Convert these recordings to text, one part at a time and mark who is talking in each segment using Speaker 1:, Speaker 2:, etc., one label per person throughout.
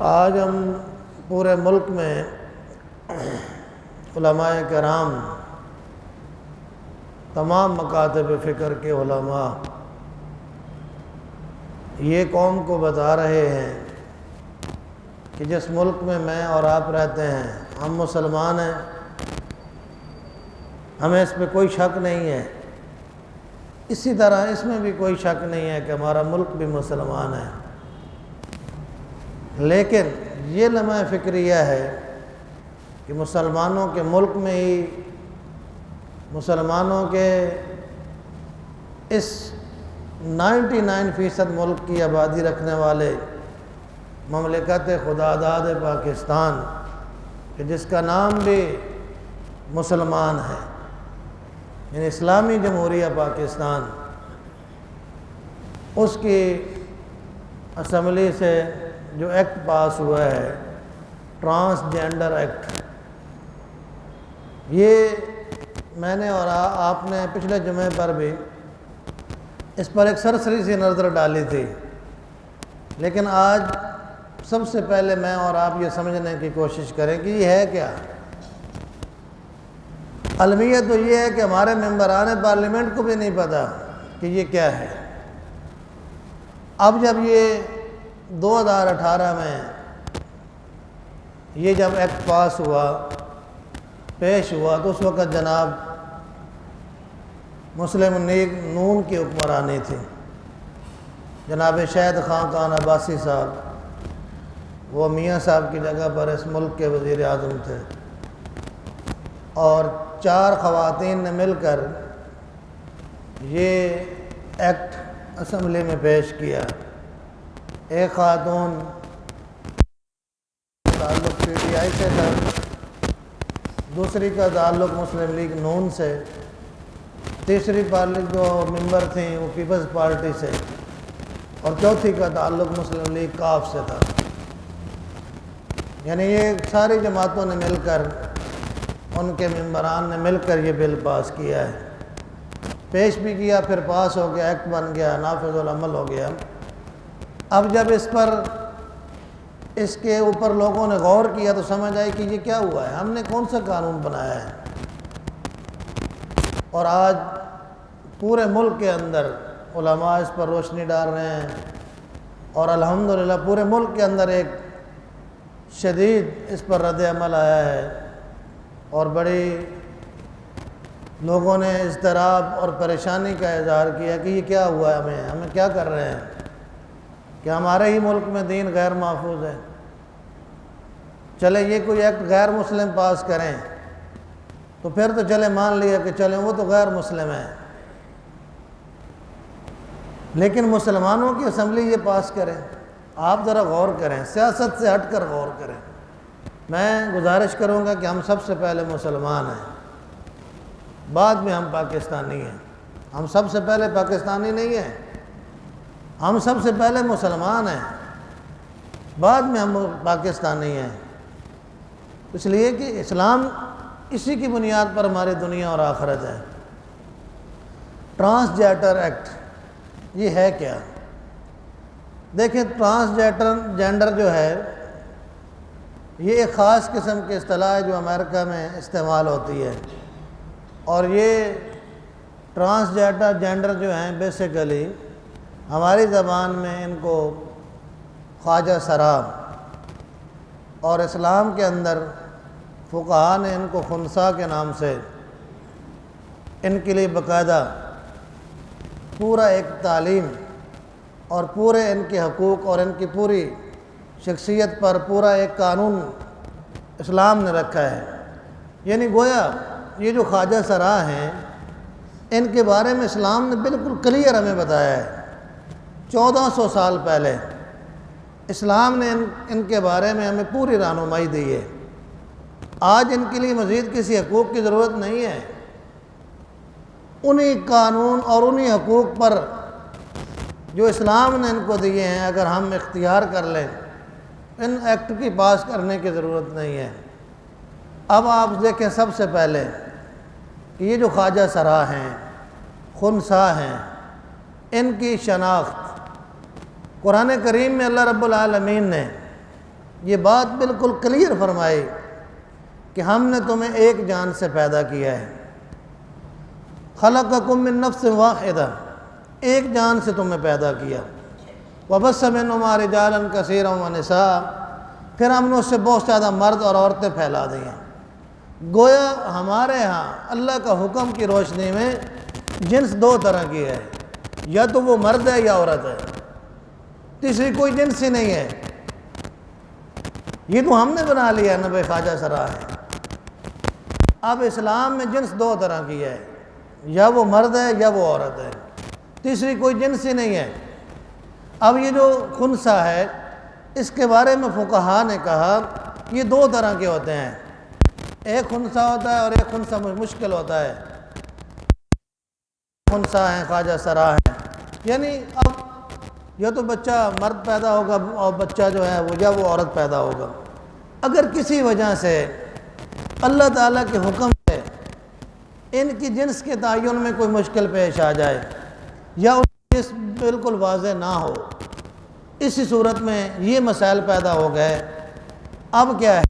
Speaker 1: آج ہم پورے ملک میں علماء کرام، تمام مکاتب فکر کے علماء یہ قوم کو بتا رہے ہیں کہ جس ملک میں میں اور آپ رہتے ہیں ہم مسلمان ہیں، ہمیں اس پہ کوئی شک نہیں ہے۔ اسی طرح اس میں بھی کوئی شک نہیں ہے کہ ہمارا ملک بھی مسلمان ہے، لیکن یہ لمحہ فکریہ ہے کہ مسلمانوں کے ملک میں ہی، مسلمانوں کے اس 99% ملک کی آبادی رکھنے والے مملکت خداداد پاکستان، کہ جس کا نام بھی مسلمان ہے، یعنی اسلامی جمہوریہ پاکستان، اس کی اسمبلی سے جو ایکٹ پاس ہوا ہے، ٹرانسجینڈر ایکٹ، یہ میں نے اور آپ نے پچھلے جمعے پر بھی اس پر ایک سرسری سی نظر ڈالی تھی، لیکن آج سب سے پہلے میں اور آپ یہ سمجھنے کی کوشش کریں کہ یہ ہے کیا۔ المیت تو یہ ہے کہ ہمارے ممبران پارلیمنٹ کو بھی نہیں پتہ کہ یہ کیا ہے۔ اب جب یہ 2018 میں یہ جب ایکٹ پاس ہوا، پیش ہوا، تو اس وقت جناب مسلم لیگ نون کی حکمرانی تھی، جناب شاہد خاقان عباسی صاحب، وہ میاں صاحب کی جگہ پر اس ملک کے وزیر اعظم تھے، اور 4 خواتین نے مل کر یہ ایکٹ اسمبلی میں پیش کیا۔ ایک خاتون تعلق پی ٹی آئی سے تھا، دوسری کا تعلق مسلم لیگ نون سے، تیسری جو ممبر تھیں وہ پیپلز پارٹی سے، اور چوتھی کا تعلق مسلم لیگ کاف سے تھا۔ یعنی یہ ساری جماعتوں نے مل کر، ان کے ممبران نے مل کر یہ بل پاس کیا ہے، پیش بھی کیا، پھر پاس ہو گیا، ایکٹ بن گیا، نافذ العمل ہو گیا۔ اب جب اس کے اوپر لوگوں نے غور کیا تو سمجھ آئی کہ یہ کیا ہوا ہے، ہم نے کون سا قانون بنایا ہے۔ اور آج پورے ملک کے اندر علماء اس پر روشنی ڈال رہے ہیں، اور الحمدللہ پورے ملک کے اندر ایک شدید اس پر رد عمل آیا ہے، اور بڑی لوگوں نے اضطراب اور پریشانی کا اظہار کیا کہ یہ کیا ہوا ہے، ہمیں کیا کر رہے ہیں، کہ ہمارے ہی ملک میں دین غیر محفوظ ہے۔ چلے یہ کوئی ایکٹ غیر مسلم پاس کریں تو پھر تو چلے مان لیا کہ چلیں وہ تو غیر مسلم ہے، لیکن مسلمانوں کی اسمبلی یہ پاس کریں۔ آپ ذرا غور کریں، سیاست سے ہٹ کر غور کریں۔ میں گزارش کروں گا کہ ہم سب سے پہلے مسلمان ہیں، بعد میں ہم پاکستانی ہیں۔ ہم سب سے پہلے پاکستانی نہیں ہیں، ہم سب سے پہلے مسلمان ہیں، بعد میں ہم پاکستانی ہیں، اس لیے کہ اسلام اسی کی بنیاد پر ہماری دنیا اور آخرت ہے۔ ٹرانسجینڈر ایکٹ یہ ہے کیا؟ دیکھیں، ٹرانسجینڈر جو ہے یہ ایک خاص قسم کی اصطلاح ہے جو امریکہ میں استعمال ہوتی ہے، اور یہ ٹرانسجینڈر جو ہیں بیسیکلی ہماری زبان میں ان کو خواجہ سرا، اور اسلام کے اندر فقہاء نے ان کو خنثیٰ کے نام سے، ان کے لیے باقاعدہ پورا ایک تعلیم اور پورے ان کے حقوق اور ان کی پوری شخصیت پر پورا ایک قانون اسلام نے رکھا ہے۔ یعنی گویا یہ جو خواجہ سرا ہیں، ان کے بارے میں اسلام نے بالکل کلیئر ہمیں بتایا ہے۔ 1400 سال پہلے اسلام نے ان کے بارے میں ہمیں پوری رہنمائی دی ہے۔ آج ان کے لیے مزید کسی حقوق کی ضرورت نہیں ہے، انہی قانون اور انہی حقوق پر جو اسلام نے ان کو دیے ہیں اگر ہم اختیار کر لیں، ان ایکٹ کی پاس کرنے کی ضرورت نہیں ہے۔ اب آپ دیکھیں، سب سے پہلے کہ یہ جو خواجہ سرا ہیں، خنثیٰ ہیں، ان کی شناخت قرآن کریم میں اللہ رب العالمین نے یہ بات بالکل کلیئر فرمائی کہ ہم نے تمہیں ایک جان سے پیدا کیا ہے، خلقکم من نفس واحدہ، ایک جان سے تمہیں پیدا کیا، وبث منہما رجالا کثیرا ونساء، پھر ہم نے اس سے بہت زیادہ مرد اور عورتیں پھیلا دی ہیں۔ گویا ہمارے ہاں اللہ کا حکم کی روشنی میں جنس دو طرح کی ہے، یا تو وہ مرد ہے یا عورت ہے، تیسری کوئی جنس ہی نہیں ہے۔ یہ تو ہم نے بنا لیا، نبی خواجہ سرا ہے۔ اب اسلام میں جنس دو طرح کی ہے، یا وہ مرد ہے یا وہ عورت ہے، تیسری کوئی جنس ہی نہیں ہے۔ اب یہ جو خنثی ہے، اس کے بارے میں فقہا نے کہا یہ دو طرح کے ہوتے ہیں، ایک خنثی ہوتا ہے اور ایک خنثی مشکل ہوتا ہے۔ خنثی ہیں، خواجہ سرا ہیں، یعنی اب یا تو بچہ مرد پیدا ہوگا اور بچہ جو ہے وہ یا وہ عورت پیدا ہوگا۔ اگر کسی وجہ سے اللہ تعالیٰ کے حکم سے ان کی جنس کے تعین میں کوئی مشکل پیش آ جائے یا ان کی جنس بالکل واضح نہ ہو، اسی صورت میں یہ مسائل پیدا ہو گئے۔ اب کیا ہے،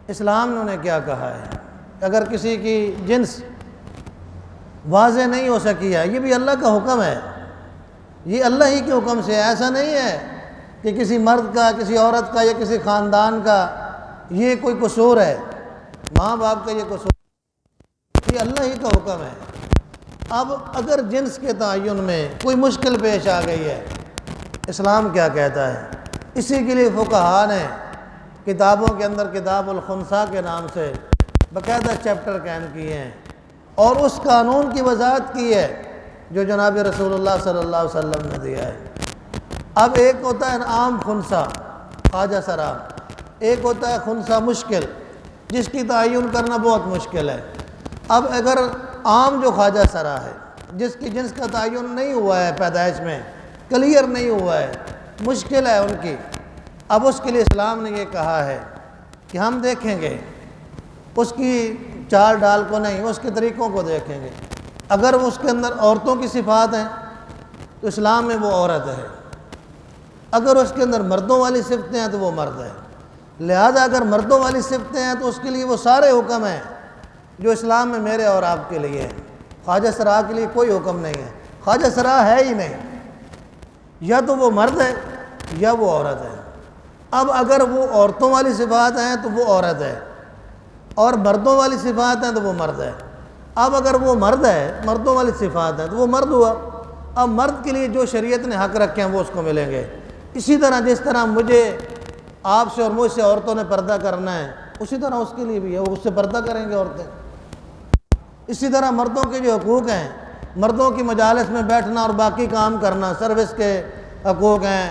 Speaker 1: اسلام نے انہیں کیا کہا ہے؟ اگر کسی کی جنس واضح نہیں ہو سکی ہے، یہ بھی اللہ کا حکم ہے، یہ اللہ ہی کے حکم سے، ایسا نہیں ہے کہ کسی مرد کا، کسی عورت کا یا کسی خاندان کا یہ کوئی قصور ہے، ماں باپ کا یہ قصور، یہ اللہ ہی کا حکم ہے۔ اب اگر جنس کے تعین میں کوئی مشکل پیش آ گئی ہے، اسلام کیا کہتا ہے؟ اسی کے لیے فقہا نے کتابوں کے اندر کتاب الخنثی کے نام سے باقاعدہ چیپٹر قائم کیے ہیں اور اس قانون کی وضاحت کی ہے جو جناب رسول اللہ صلی اللہ علیہ وسلم نے دیا ہے۔ اب ایک ہوتا ہے عام خنثی خواجہ سرا، ایک ہوتا ہے خنثی مشکل جس کی تعین کرنا بہت مشکل ہے۔ اب اگر عام جو خواجہ سرا ہے جس کی جنس کا تعین نہیں ہوا ہے، پیدائش میں کلیئر نہیں ہوا ہے، مشکل ہے ان کی، اب اس کے لیے اسلام نے یہ کہا ہے کہ ہم دیکھیں گے اس کی چال ڈال کو نہیں، اس کے طریقوں کو دیکھیں گے۔ اگر اس کے اندر عورتوں کی صفات ہیں تو اسلام میں وہ عورت ہے، اگر اس کے اندر مردوں والی صفتیں ہیں تو وہ مرد ہے۔ لہذا اگر مردوں والی صفتیں ہیں تو اس کے لیے وہ سارے حکم ہیں جو اسلام میں میرے اور آپ کے لیے ہیں۔ خواجہ سرا کے لیے کوئی حکم نہیں ہے، خواجہ سرا ہے ہی نہیں، یا تو وہ مرد ہے یا وہ عورت ہے۔ اب اگر وہ عورتوں والی صفات ہیں تو وہ عورت ہے، اور مردوں والی صفات ہیں تو وہ مرد ہے۔ اب اگر وہ مرد ہے، مردوں والی صفات ہیں تو وہ مرد ہوا۔ اب مرد کے لیے جو شریعت نے حق رکھے ہیں وہ اس کو ملیں گے۔ اسی طرح جس طرح مجھے آپ سے اور مجھ سے عورتوں نے پردہ کرنا ہے، اسی طرح اس کے لیے بھی ہے، وہ اس سے پردہ کریں گے عورتیں۔ اسی طرح مردوں کے جو حقوق ہیں، مردوں کی مجالس میں بیٹھنا اور باقی کام کرنا، سروس کے حقوق ہیں،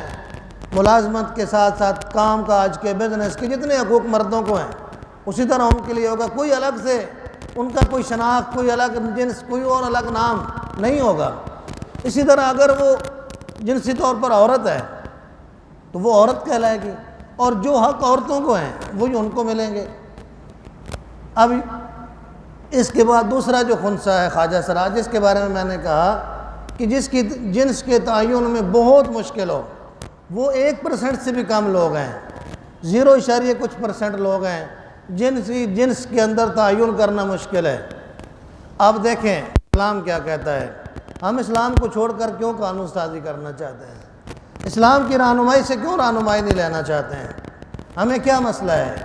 Speaker 1: ملازمت کے ساتھ ساتھ کام کاج کے، بزنس کے جتنے حقوق مردوں کو ہیں اسی طرح ان کے لیے ہوگا۔ کوئی الگ سے ان کا کوئی شناخت، کوئی الگ جنس، کوئی اور الگ نام نہیں ہوگا۔ اسی طرح اگر وہ جنسی طور پر عورت ہے تو وہ عورت کہلائے گی، اور جو حق عورتوں کو ہیں وہی ان کو ملیں گے۔ اب اس کے بعد دوسرا جو خنثی ہے خواجہ سرا، جس کے بارے میں نے کہا کہ جس کی جنس کے تعین میں بہت مشکل ہو، وہ 1% سے بھی کم لوگ ہیں، 0 کچھ % لوگ ہیں جنس کے اندر تعین کرنا مشکل ہے۔ اب دیکھیں اسلام کیا کہتا ہے۔ ہم اسلام کو چھوڑ کر کیوں قانون سازی کرنا چاہتے ہیں؟ اسلام کی رہنمائی سے کیوں رہنمائی نہیں لینا چاہتے ہیں؟ ہمیں کیا مسئلہ ہے؟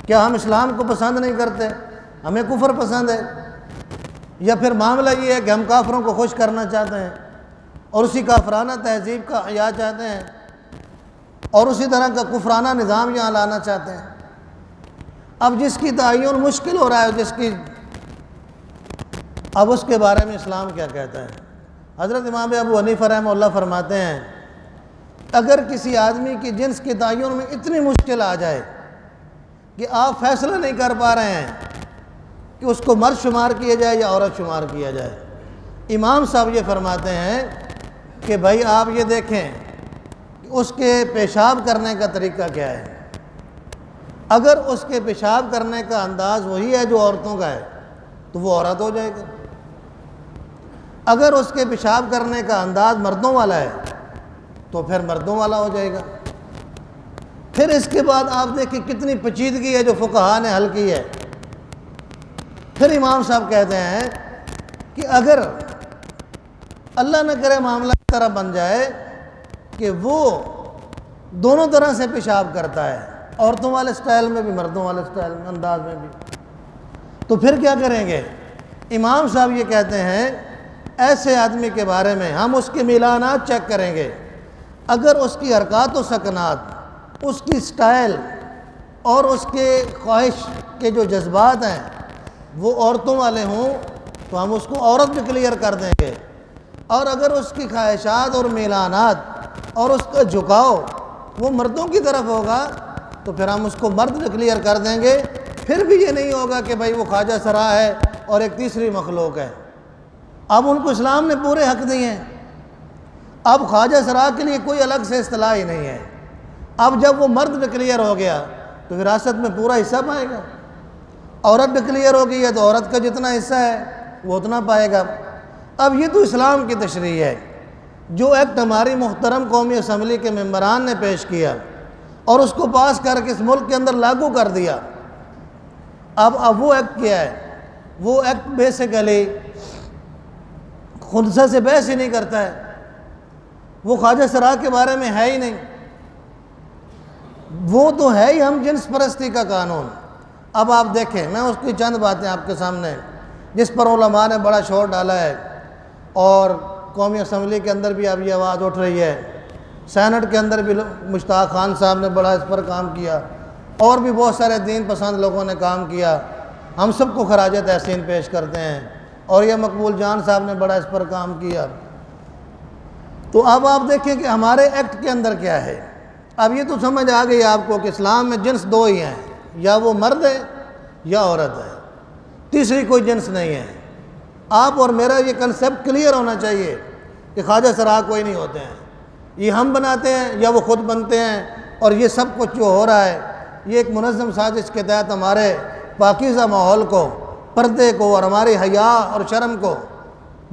Speaker 1: کیا ہم اسلام کو پسند نہیں کرتے؟ ہمیں کفر پسند ہے؟ یا پھر معاملہ یہ ہے کہ ہم کافروں کو خوش کرنا چاہتے ہیں اور اسی کافرانہ تہذیب کا احیاء چاہتے ہیں اور اسی طرح کا کفرانہ نظام یہاں لانا چاہتے ہیں؟ اب جس کی تعین مشکل ہو رہا ہے، اب اس کے بارے میں اسلام کیا کہتا ہے؟ حضرت امام ابو حنیفہ رحمہ اللہ فرماتے ہیں اگر کسی آدمی کی جنس کے تعین میں اتنی مشکل آ جائے کہ آپ فیصلہ نہیں کر پا رہے ہیں کہ اس کو مرد شمار کیا جائے یا عورت شمار کیا جائے، امام صاحب یہ فرماتے ہیں کہ بھائی آپ یہ دیکھیں کہ اس کے پیشاب کرنے کا طریقہ کیا ہے۔ اگر اس کے پیشاب کرنے کا انداز وہی ہے جو عورتوں کا ہے تو وہ عورت ہو جائے گا، اگر اس کے پیشاب کرنے کا انداز مردوں والا ہے تو پھر مردوں والا ہو جائے گا۔ پھر اس کے بعد آپ دیکھیں کتنی پیچیدگی ہے جو فقہا نے حل کی ہے۔ پھر امام صاحب کہتے ہیں کہ اگر اللہ نہ کرے معاملہ اس طرح بن جائے کہ وہ دونوں طرح سے پیشاب کرتا ہے، عورتوں والے سٹائل میں بھی مردوں والے سٹائل میں انداز میں بھی، تو پھر کیا کریں گے؟ امام صاحب یہ کہتے ہیں ایسے آدمی کے بارے میں ہم اس کے میلانات چیک کریں گے، اگر اس کی حرکات و سکنات، اس کی سٹائل اور اس کے خواہش کے جو جذبات ہیں وہ عورتوں والے ہوں تو ہم اس کو عورت بھی کلیئر کر دیں گے، اور اگر اس کی خواہشات اور میلانات اور اس کا جھکاؤ وہ مردوں کی طرف ہوگا تو پھر ہم اس کو مرد بھی کلیئر کر دیں گے۔ پھر بھی یہ نہیں ہوگا کہ بھائی وہ خواجہ سرا ہے اور ایک تیسری مخلوق ہے۔ اب ان کو اسلام نے پورے حق دیے ہیں، اب خواجہ سرا کے لیے کوئی الگ سے اصطلاح ہی نہیں ہے۔ اب جب وہ مرد بھی کلیئر ہو گیا تو وراثت میں پورا حصہ پائے گا، عورت بھی کلیئر ہو گئی ہے تو عورت کا جتنا حصہ ہے وہ اتنا پائے گا۔ اب یہ تو اسلام کی تشریح ہے، جو ایکٹ ہماری محترم قومی اسمبلی کے ممبران نے پیش کیا اور اس کو پاس کر کے اس ملک کے اندر لاگو کر دیا۔ اب وہ ایکٹ کیا ہے؟ وہ ایکٹ بیسیکلی خنثی سے بحث ہی نہیں کرتا ہے، وہ خواجہ سرا کے بارے میں ہے ہی نہیں، وہ تو ہے ہی ہم جنس پرستی کا قانون۔ اب آپ دیکھیں، میں اس کی چند باتیں آپ کے سامنے جس پر علماء نے بڑا شور ڈالا ہے، اور قومی اسمبلی کے اندر بھی اب یہ آواز اٹھ رہی ہے، سینٹ کے اندر بھی مشتاق خان صاحب نے بڑا اس پر کام کیا، اور بھی بہت سارے دین پسند لوگوں نے کام کیا، ہم سب کو خراج تحسین پیش کرتے ہیں، اور یہ مقبول جان صاحب نے بڑا اس پر کام کیا۔ تو اب آپ دیکھیں کہ ہمارے ایکٹ کے اندر کیا ہے۔ اب یہ تو سمجھ آ گئی آپ کو کہ اسلام میں جنس دو ہی ہیں، یا وہ مرد ہے یا عورت ہے، تیسری کوئی جنس نہیں ہے۔ آپ اور میرا یہ کنسیپٹ کلیئر ہونا چاہیے کہ خواجہ سرا کوئی نہیں ہوتے ہیں، یہ ہم بناتے ہیں یا وہ خود بنتے ہیں، اور یہ سب کچھ جو ہو رہا ہے یہ ایک منظم سازش کے تحت ہمارے پاکیزہ ماحول کو، پردے کو اور ہماری حیا اور شرم کو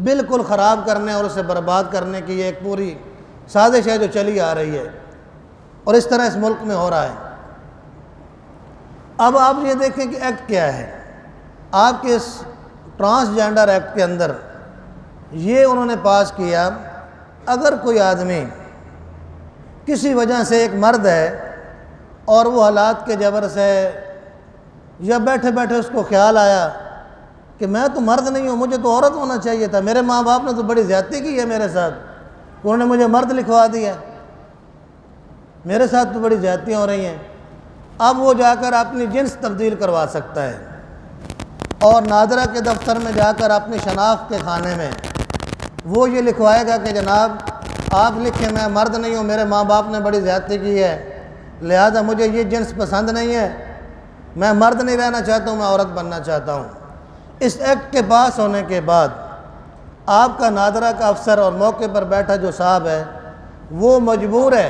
Speaker 1: بالکل خراب کرنے اور اسے برباد کرنے کی یہ ایک پوری سازش ہے جو چلی آ رہی ہے، اور اس طرح اس ملک میں ہو رہا ہے۔ اب آپ یہ دیکھیں کہ ایکٹ کیا ہے۔ آپ کے اس ٹرانسجینڈر ایکٹ کے اندر یہ انہوں نے پاس کیا، اگر کوئی آدمی کسی وجہ سے ایک مرد ہے اور وہ حالات کے جبر سے یا بیٹھے بیٹھے اس کو خیال آیا کہ میں تو مرد نہیں ہوں، مجھے تو عورت ہونا چاہیے تھا، میرے ماں باپ نے تو بڑی زیادتی کی ہے میرے ساتھ، انہوں نے مجھے مرد لکھوا دیا، میرے ساتھ تو بڑی زیادتیاں ہو رہی ہیں۔ اب وہ جا کر اپنی جنس تبدیل کروا سکتا ہے، اور نادرہ کے دفتر میں جا کر اپنی شناخت کے خانے میں وہ یہ لکھوائے گا کہ جناب آپ لکھیں میں مرد نہیں ہوں، میرے ماں باپ نے بڑی زیادتی کی ہے، لہذا مجھے یہ جنس پسند نہیں ہے، میں مرد نہیں رہنا چاہتا ہوں، میں عورت بننا چاہتا ہوں۔ اس ایکٹ کے پاس ہونے کے بعد آپ کا نادرہ کا افسر اور موقع پر بیٹھا جو صاحب ہے وہ مجبور ہے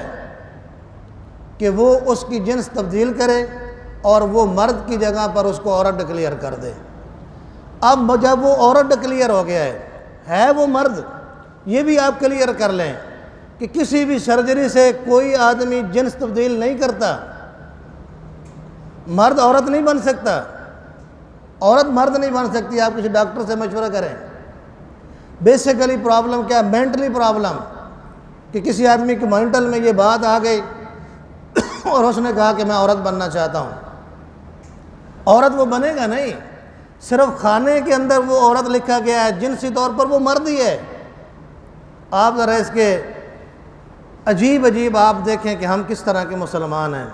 Speaker 1: کہ وہ اس کی جنس تبدیل کرے اور وہ مرد کی جگہ پر اس کو عورت ڈکلیئر کر دے۔ اب جب وہ عورت ڈکلیئر ہو گیا ہے وہ مرد، یہ بھی آپ کلیئر کر لیں کہ کسی بھی سرجری سے کوئی آدمی جنس تبدیل نہیں کرتا، مرد عورت نہیں بن سکتا، عورت مرد نہیں بن سکتی۔ آپ کسی ڈاکٹر سے مشورہ کریں۔ بیسیکلی پرابلم کیا؟ مینٹلی پرابلم، کہ کسی آدمی کے مینٹل میں یہ بات آ گئی اور اس نے کہا کہ میں عورت بننا چاہتا ہوں، عورت وہ بنے گا نہیں، صرف خانے کے اندر وہ عورت لکھا گیا ہے، جنسی طور پر وہ مرد ہی ہے۔ آپ ذرا اس کے عجیب آپ دیکھیں کہ ہم کس طرح کے مسلمان ہیں،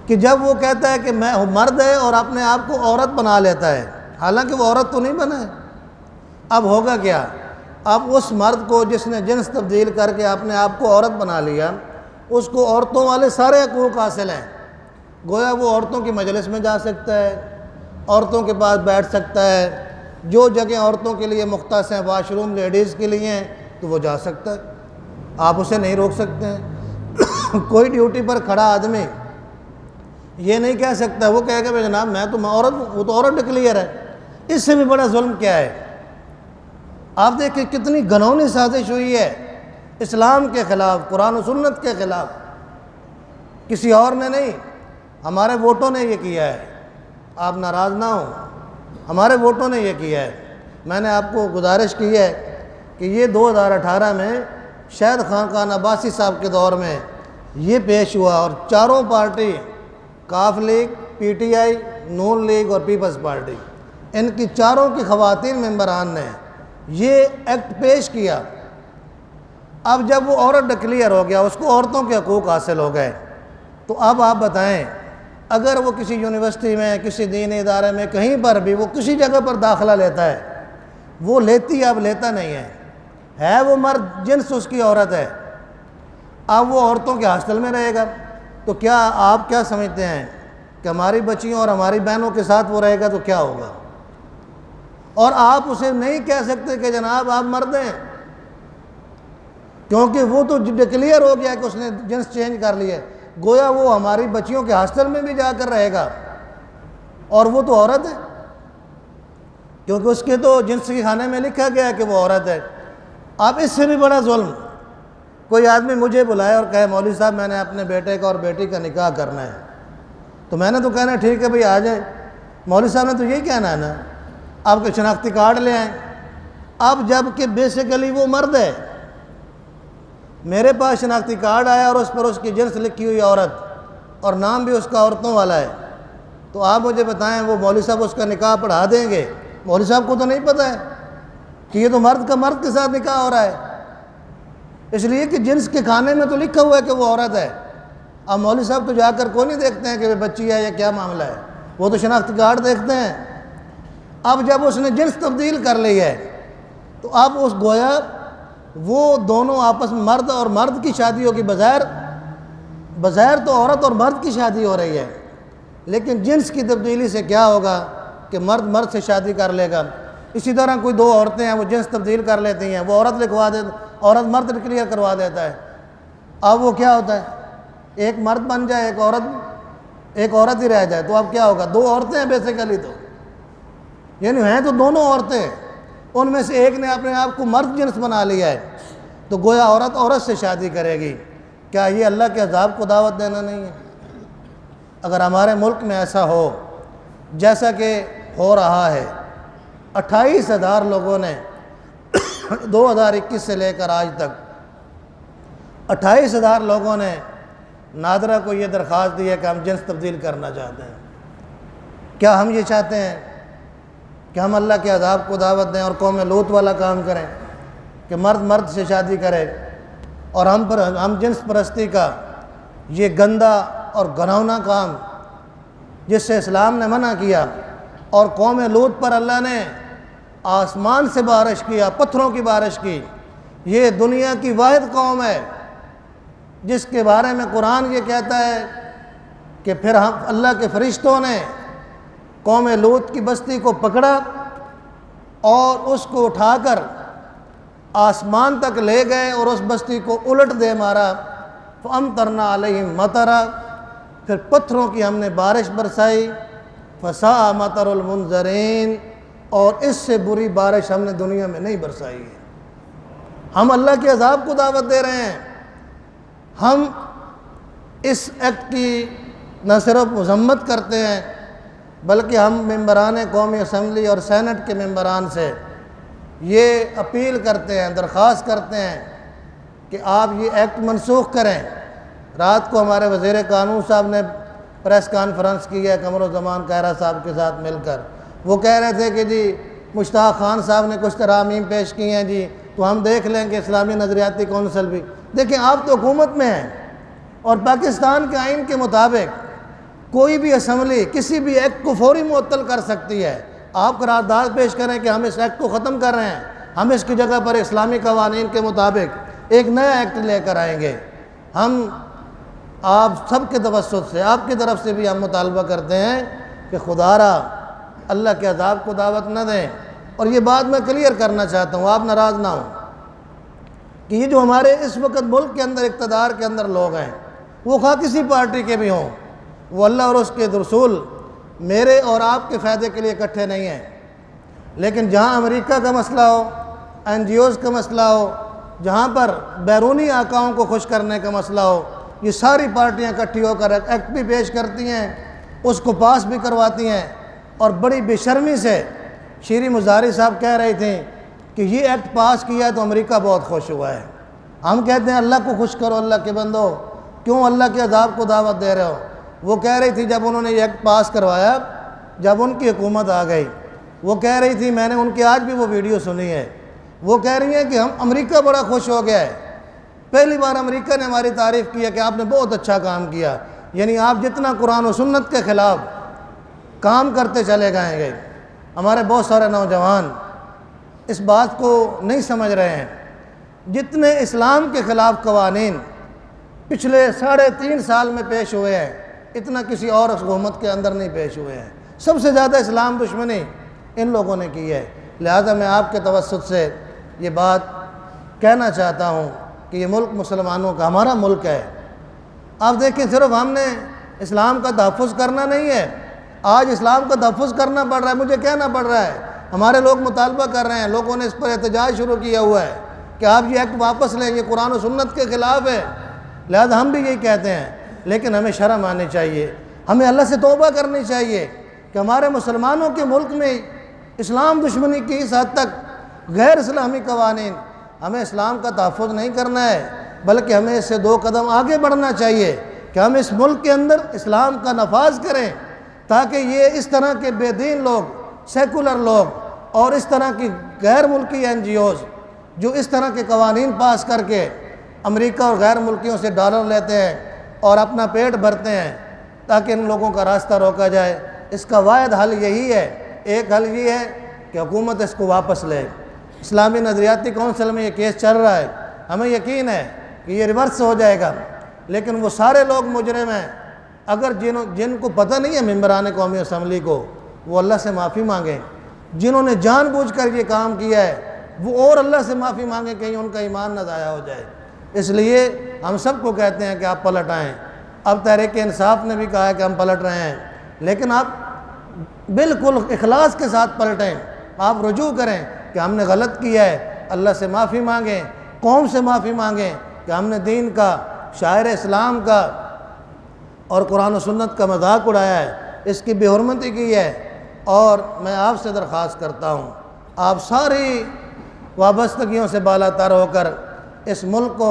Speaker 1: کہ جب وہ کہتا ہے کہ میں مرد ہے اور اپنے آپ کو عورت بنا لیتا ہے، حالانکہ وہ عورت تو نہیں بنا ہے۔ اب ہوگا کیا؟ اب اس مرد کو جس نے جنس تبدیل کر کے اپنے آپ کو عورت بنا لیا، اس کو عورتوں والے سارے حقوق حاصل ہیں، گویا وہ عورتوں کی مجلس میں جا سکتا ہے، عورتوں کے پاس بیٹھ سکتا ہے، جو جگہ عورتوں کے لیے مختص ہیں، واش روم لیڈیز کے لیے ہیں تو وہ جا سکتا ہے، آپ اسے نہیں روک سکتے ہیں۔ کوئی ڈیوٹی پر کھڑا آدمی یہ نہیں کہہ سکتا، وہ کہے گا بھائی جناب میں تو عورت، وہ تو عورت ڈکلیئر ہے۔ اس سے بھی بڑا ظلم کیا ہے؟ آپ دیکھیں کتنی گھنونی سازش ہوئی ہے اسلام کے خلاف، قرآن و سنت کے خلاف۔ کسی اور نے نہیں، ہمارے ووٹوں نے یہ کیا ہے۔ آپ ناراض نہ ہوں، ہمارے ووٹوں نے یہ کیا ہے۔ میں نے آپ کو گزارش کی ہے کہ یہ 2018 میں شاہد خاقان عباسی صاحب کے دور میں یہ پیش ہوا، اور چاروں پارٹی کاف لیگ، پی ٹی آئی، نون لیگ اور پیپلز پارٹی، ان کی چاروں کی خواتین ممبران نے یہ ایکٹ پیش کیا۔ اب جب وہ عورت ڈکلیئر ہو گیا، اس کو عورتوں کے حقوق حاصل ہو گئے، تو اب آپ بتائیں اگر وہ کسی یونیورسٹی میں، کسی دینی ادارے میں، کہیں پر بھی وہ کسی جگہ پر داخلہ لیتا ہے، وہ لیتی اب لیتا نہیں ہے وہ مرد، جنس اس کی عورت ہے، اب وہ عورتوں کے ہاسٹل میں رہے گا، تو کیا آپ کیا سمجھتے ہیں کہ ہماری بچیوں اور ہماری بہنوں کے ساتھ وہ رہے گا تو کیا ہوگا؟ اور آپ اسے نہیں کہہ سکتے کہ جناب آپ مرد ہیں، کیونکہ وہ تو ڈکلیئر ہو گیا کہ اس نے جنس چینج کر لیا، گویا وہ ہماری بچیوں کے ہاسٹل میں بھی جا کر رہے گا، اور وہ تو عورت ہے، کیونکہ اس کے تو جنس کے خانے میں لکھا گیا ہے کہ وہ عورت ہے۔ اب اس سے بھی بڑا ظلم، کوئی آدمی مجھے بلائے اور کہے مولوی صاحب میں نے اپنے بیٹے کا اور بیٹی کا نکاح کرنا ہے، تو میں نے تو کہنا ٹھیک ہے بھئی آ جائیں، مولوی صاحب نے تو یہی کہنا ہے نا، آپ کے شناختی کارڈ لے آئیں۔ اب جب کہ بیسیکلی وہ مرد ہے، میرے پاس شناختی کارڈ آیا اور اس پر اس کی جنس لکھی ہوئی عورت، اور نام بھی اس کا عورتوں والا ہے، تو آپ مجھے بتائیں وہ مولوی صاحب اس کا نکاح پڑھا دیں گے؟ مولوی صاحب کو تو نہیں پتہ ہے کہ یہ تو مرد کا مرد کے ساتھ نکاح ہو رہا ہے، اس لیے کہ جنس کے کھانے میں تو لکھا ہوا ہے کہ وہ عورت ہے۔ اب مولوی صاحب تو جا کر کوئی نہیں دیکھتے ہیں کہ وہ بچی ہے یا کیا معاملہ ہے، وہ تو شناختی کارڈ دیکھتے ہیں۔ اب جب اس نے جنس تبدیل کر لی ہے، تو اب اس گویا وہ دونوں آپس میں مرد اور مرد کی شادی ہوگی، بظاہر تو عورت اور مرد کی شادی ہو رہی ہے، لیکن جنس کی تبدیلی سے کیا ہوگا کہ مرد مرد سے شادی کر لے گا۔ اسی طرح کوئی دو عورتیں ہیں، وہ جنس تبدیل کر لیتی ہیں، وہ عورت لکھوا دے، عورت مرد ڈکلیئر کروا دیتا ہے، اب وہ کیا ہوتا ہے، ایک مرد بن جائے ایک عورت ہی رہ جائے، تو اب کیا ہوگا؟ دو عورتیں ہیں بیسیکلی، تو یعنی ہیں تو دونوں عورتیں، ان میں سے ایک نے اپنے آپ کو مرد جنس بنا لیا ہے، تو گویا عورت عورت سے شادی کرے گی۔ کیا یہ اللہ کے عذاب کو دعوت دینا نہیں ہے؟ اگر ہمارے ملک میں ایسا ہو جیسا کہ ہو رہا ہے، 28,000 لوگوں نے 2021 سے لے کر آج تک 28,000 لوگوں نے نادرہ کو یہ درخواست دی ہے کہ ہم جنس تبدیل کرنا چاہتے ہیں۔ کیا ہم یہ چاہتے ہیں کہ ہم اللہ کے عذاب کو دعوت دیں اور قوم لوط والا کام کریں کہ مرد مرد سے شادی کرے، اور ہم جنس پرستی کا یہ گندا اور گھناؤنا کام جس سے اسلام نے منع کیا، اور قوم لوط پر اللہ نے آسمان سے بارش کیا، پتھروں کی بارش کی، یہ دنیا کی واحد قوم ہے جس کے بارے میں قرآن یہ کہتا ہے کہ پھر اللہ کے فرشتوں نے قوم لوط کی بستی کو پکڑا اور اس کو اٹھا کر آسمان تک لے گئے اور اس بستی کو الٹ دے مارا، فَأَمْطَرْنَا عَلَيْهِمْ مَطَرًا، پھر پتھروں کی ہم نے بارش برسائی، فَسَاءَ مَطَرُ الْمُنذَرِينَ، اور اس سے بری بارش ہم نے دنیا میں نہیں برسائی ہے۔ ہم اللہ کے عذاب کو دعوت دے رہے ہیں، ہم اس ایکٹ کی نہ صرف مذمت کرتے ہیں بلکہ ہم ممبران قومی اسمبلی اور سینٹ کے ممبران سے یہ اپیل کرتے ہیں، درخواست کرتے ہیں کہ آپ یہ ایکٹ منسوخ کریں۔ رات کو ہمارے وزیر قانون صاحب نے پریس کانفرنس کی ہے قمر الزمان کائرہ صاحب کے ساتھ مل کر، وہ کہہ رہے تھے کہ جی مشتاق خان صاحب نے کچھ ترامیم پیش کی ہیں جی، تو ہم دیکھ لیں کہ اسلامی نظریاتی کونسل بھی دیکھیں۔ آپ تو حکومت میں ہیں، اور پاکستان کے آئین کے مطابق کوئی بھی اسمبلی کسی بھی ایکٹ کو فوری معطل کر سکتی ہے۔ آپ قرارداد پیش کریں کہ ہم اس ایکٹ کو ختم کر رہے ہیں، ہم اس کی جگہ پر اسلامی قوانین کے مطابق ایک نیا ایکٹ لے کر آئیں گے۔ ہم آپ سب کے توسط سے، آپ کی طرف سے بھی ہم مطالبہ کرتے ہیں کہ خدا را اللہ کے عذاب کو دعوت نہ دیں۔ اور یہ بات میں کلیئر کرنا چاہتا ہوں، آپ ناراض نہ ہوں، کہ یہ جو ہمارے اس وقت ملک کے اندر اقتدار کے اندر لوگ ہیں، وہ خواہ کسی پارٹی کے بھی ہوں، وہ اللہ اور اس کے رسول میرے اور آپ کے فائدے کے لیے اکٹھے نہیں ہیں۔ لیکن جہاں امریکہ کا مسئلہ ہو، این جی اوز کا مسئلہ ہو، جہاں پر بیرونی آقاؤں کو خوش کرنے کا مسئلہ ہو، یہ ساری پارٹیاں اکٹھی ہو کر ایکٹ بھی پیش کرتی ہیں، اس کو پاس بھی کرواتی ہیں، اور بڑی بے شرمی سے شیریں مظاہری صاحب کہہ رہے تھے کہ یہ ایکٹ پاس کیا تو امریکہ بہت خوش ہوا ہے۔ ہم کہتے ہیں اللہ کو خوش کرو، اللہ کے بندو، کیوں اللہ کے عذاب کو دعوت دے رہے ہو؟ وہ کہہ رہی تھی جب انہوں نے یہ ایکٹ پاس کروایا، جب ان کی حکومت آ گئی، وہ کہہ رہی تھی، میں نے ان کی آج بھی وہ ویڈیو سنی ہے، وہ کہہ رہی ہیں کہ امریکہ بڑا خوش ہو گیا ہے، پہلی بار امریکہ نے ہماری تعریف کی ہے کہ آپ نے بہت اچھا کام کیا، یعنی آپ جتنا قرآن و سنت کے خلاف کام کرتے چلے گئے گے۔ ہمارے بہت سارے نوجوان اس بات کو نہیں سمجھ رہے ہیں، جتنے اسلام کے خلاف قوانین پچھلے 3.5 سال میں پیش ہوئے ہیں، اتنا کسی اور حکومت کے اندر نہیں پیش ہوئے ہیں۔ سب سے زیادہ اسلام دشمنی ان لوگوں نے کی ہے۔ لہذا میں آپ کے توسط سے یہ بات کہنا چاہتا ہوں کہ یہ ملک مسلمانوں کا ہمارا ملک ہے۔ آپ دیکھیں، صرف ہم نے اسلام کا تحفظ کرنا نہیں ہے، آج اسلام کا تحفظ کرنا پڑ رہا ہے، مجھے کہنا پڑ رہا ہے، ہمارے لوگ مطالبہ کر رہے ہیں، لوگوں نے اس پر احتجاج شروع کیا ہوا ہے کہ آپ یہ ایکٹ واپس لیں، یہ قرآن و سنت کے خلاف ہے۔ لہذا ہم بھی یہی کہتے ہیں، لیکن ہمیں شرم آنی چاہیے، ہمیں اللہ سے توبہ کرنی چاہیے کہ ہمارے مسلمانوں کے ملک میں اسلام دشمنی کی اس حد تک غیر اسلامی قوانین، ہمیں اسلام کا تحفظ نہیں کرنا ہے، بلکہ ہمیں اس سے 2 قدم آگے بڑھنا چاہیے کہ ہم اس ملک کے اندر اسلام کا نفاذ کریں، تاکہ یہ اس طرح کے بے دین لوگ، سیکولر لوگ اور اس طرح کی غیر ملکی NGOز جو اس طرح کے قوانین پاس کر کے امریکہ اور غیر ملکیوں سے ڈالر لیتے ہیں اور اپنا پیٹ بھرتے ہیں، تاکہ ان لوگوں کا راستہ روکا جائے، اس کا واحد حل یہی ہے۔ ایک حل یہ ہے کہ حکومت اس کو واپس لے۔ اسلامی نظریاتی کونسل میں یہ کیس چل رہا ہے، ہمیں یقین ہے کہ یہ ریورس ہو جائے گا، لیکن وہ سارے لوگ مجرم ہیں، اگر جن کو پتہ نہیں ہے ممبران قومی اسمبلی کو، وہ اللہ سے معافی مانگیں، جنہوں نے جان بوجھ کر یہ کام کیا ہے وہ اور اللہ سے معافی مانگیں، کہیں ان کا ایمان نہ ضائع ہو جائے۔ اس لیے ہم سب کو کہتے ہیں کہ آپ پلٹ آئیں۔ اب تحریک انصاف نے بھی کہا ہے کہ ہم پلٹ رہے ہیں، لیکن آپ بالکل اخلاص کے ساتھ پلٹیں، آپ رجوع کریں کہ ہم نے غلط کیا ہے، اللہ سے معافی مانگیں، قوم سے معافی مانگیں کہ ہم نے دین کا، شاعر اسلام کا اور قرآن و سنت کا مذاق اڑایا ہے، اس کی بے حرمتی کی ہے۔ اور میں آپ سے درخواست کرتا ہوں، آپ ساری وابستگیوں سے بالا تر ہو کر اس ملک کو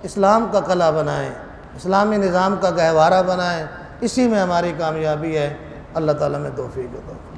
Speaker 1: اسلام کا قلعہ بنائیں، اسلامی نظام کا گہوارہ بنائیں، اسی میں ہماری کامیابی ہے۔ اللہ تعالیٰ میں توفیق عطا فرمائے۔